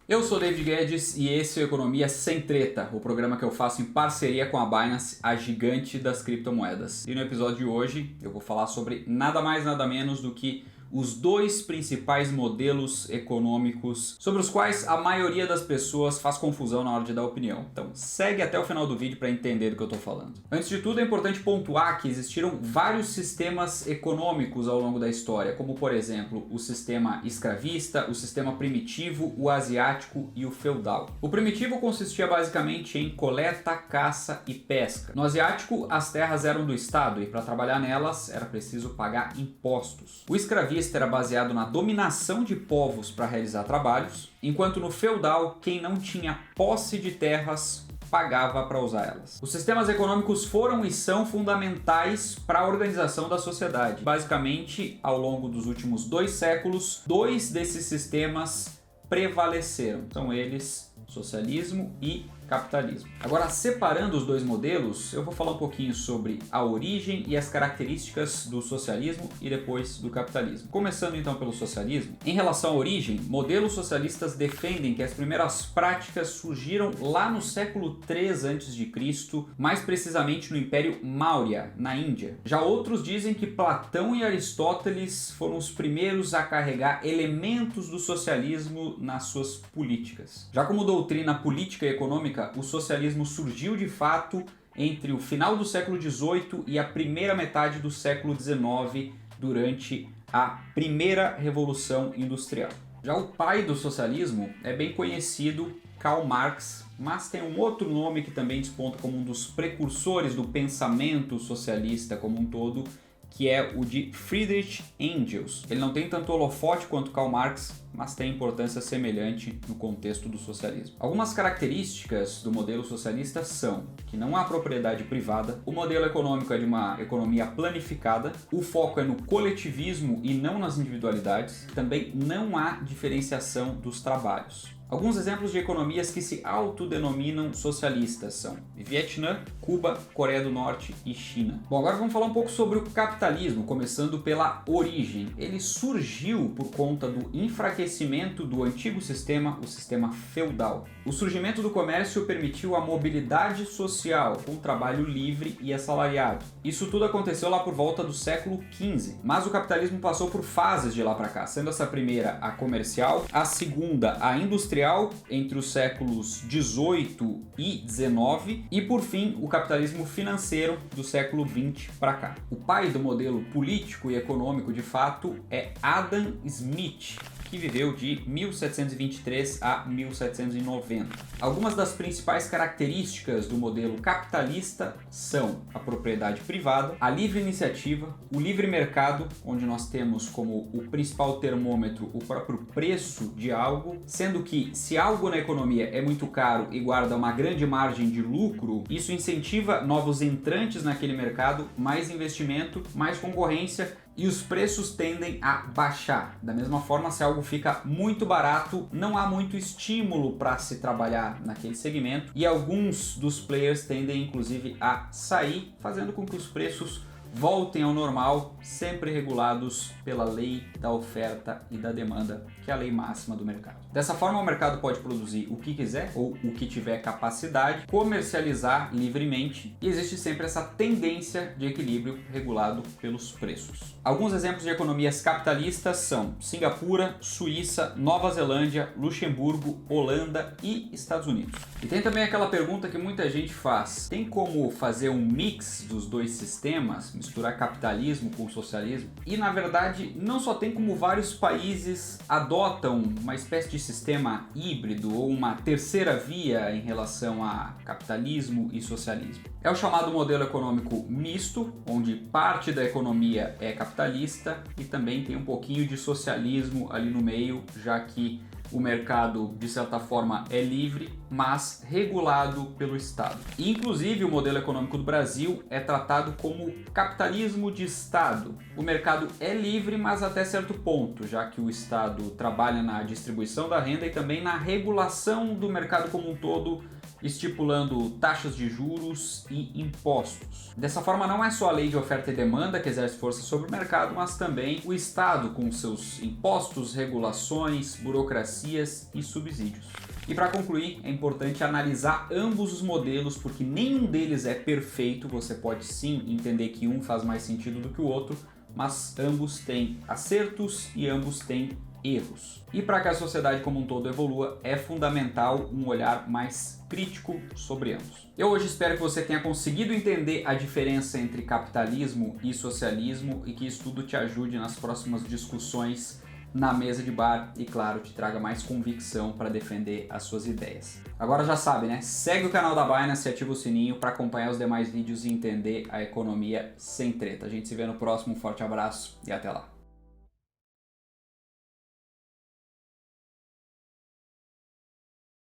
Eu sou David Guedes e esse é o Economia Sem Treta, o programa que eu faço em parceria com a Binance, a gigante das criptomoedas. E no episódio de hoje eu vou falar sobre nada mais nada menos do que os dois principais modelos econômicos sobre os quais a maioria das pessoas faz confusão na hora de dar opinião. Então segue até o final do vídeo para entender do que eu estou falando. Antes de tudo é importante pontuar que existiram vários sistemas econômicos ao longo da história, como por exemplo o sistema escravista, o sistema primitivo, o asiático e o feudal. O primitivo consistia basicamente em coleta, caça e pesca. No asiático as terras eram do Estado e para trabalhar nelas era preciso pagar impostos. O escravista era baseado na dominação de povos para realizar trabalhos, enquanto no feudal, quem não tinha posse de terras pagava para usar elas. Os sistemas econômicos foram e são fundamentais para a organização da sociedade. Basicamente, ao longo dos últimos 2 séculos, 2 desses sistemas prevaleceram. São eles socialismo e capitalismo. Agora, separando os dois modelos, eu vou falar um pouquinho sobre a origem e as características do socialismo e depois do capitalismo. Começando então pelo socialismo. Em relação à origem, modelos socialistas defendem que as primeiras práticas surgiram lá no século 3 a.C., mais precisamente no Império Maurya, na Índia. Já outros dizem que Platão e Aristóteles foram os primeiros a carregar elementos do socialismo nas suas políticas. Já como doutrina política e econômica, o socialismo surgiu de fato entre o final do século XVIII e a primeira metade do século XIX, durante a primeira Revolução Industrial. Já o pai do socialismo é bem conhecido, Karl Marx, mas tem um outro nome que também desponta como um dos precursores do pensamento socialista como um todo, que é o de Friedrich Engels. Ele não tem tanto holofote quanto Karl Marx, mas tem importância semelhante no contexto do socialismo. Algumas características do modelo socialista são que não há propriedade privada, o modelo econômico é de uma economia planificada, o foco é no coletivismo e não nas individualidades, também não há diferenciação dos trabalhos. Alguns exemplos de economias que se autodenominam socialistas são Vietnã, Cuba, Coreia do Norte e China. Bom, agora vamos falar um pouco sobre o capitalismo, começando pela origem. Ele surgiu por conta do enfraquecimento do antigo sistema, o sistema feudal. O surgimento do comércio permitiu a mobilidade social, com trabalho livre e assalariado. Isso tudo aconteceu lá por volta do século XV, mas o capitalismo passou por fases de lá para cá, sendo essa primeira a comercial, a segunda a industrial, entre os séculos 18 e 19 e por fim o capitalismo financeiro do século 20 para cá. O pai do modelo político e econômico de fato é Adam Smith, que viveu de 1723 a 1790. Algumas das principais características do modelo capitalista são a propriedade privada, a livre iniciativa, o livre mercado, onde nós temos como o principal termômetro o próprio preço de algo, sendo que se algo na economia é muito caro e guarda uma grande margem de lucro, isso incentiva novos entrantes naquele mercado, mais investimento, mais concorrência, e os preços tendem a baixar. Da mesma forma, se algo fica muito barato, não há muito estímulo para se trabalhar naquele segmento e alguns dos players tendem inclusive a sair, fazendo com que os preços voltem ao normal, sempre regulados pela lei da oferta e da demanda, que é a lei máxima do mercado. Dessa forma, o mercado pode produzir o que quiser ou o que tiver capacidade, comercializar livremente e existe sempre essa tendência de equilíbrio regulado pelos preços. Alguns exemplos de economias capitalistas são Singapura, Suíça, Nova Zelândia, Luxemburgo, Holanda e Estados Unidos. E tem também aquela pergunta que muita gente faz: tem como fazer um mix dos dois sistemas, misturar capitalismo com socialismo? E na verdade não só tem, como vários países adotam uma espécie de sistema híbrido ou uma terceira via em relação a capitalismo e socialismo. É o chamado modelo econômico misto, onde parte da economia é capitalista e também tem um pouquinho de socialismo ali no meio, já que o mercado, de certa forma, é livre, mas regulado pelo Estado. E, inclusive, o modelo econômico do Brasil é tratado como capitalismo de Estado. O mercado é livre, mas até certo ponto, já que o Estado trabalha na distribuição da renda e também na regulação do mercado como um todo, estipulando taxas de juros e impostos. Dessa forma, não é só a lei de oferta e demanda que exerce força sobre o mercado, mas também o Estado com seus impostos, regulações, burocracias e subsídios. E para concluir, é importante analisar ambos os modelos, porque nenhum deles é perfeito. Você pode sim entender que um faz mais sentido do que o outro, mas ambos têm acertos e ambos têm erros. E para que a sociedade como um todo evolua, é fundamental um olhar mais crítico sobre ambos. Eu hoje espero que você tenha conseguido entender a diferença entre capitalismo e socialismo e que isso tudo te ajude nas próximas discussões na mesa de bar e, claro, te traga mais convicção para defender as suas ideias. Agora já sabe, né? Segue o canal da Binance e ativa o sininho para acompanhar os demais vídeos e entender a economia sem treta. A gente se vê no próximo, um forte abraço e até lá.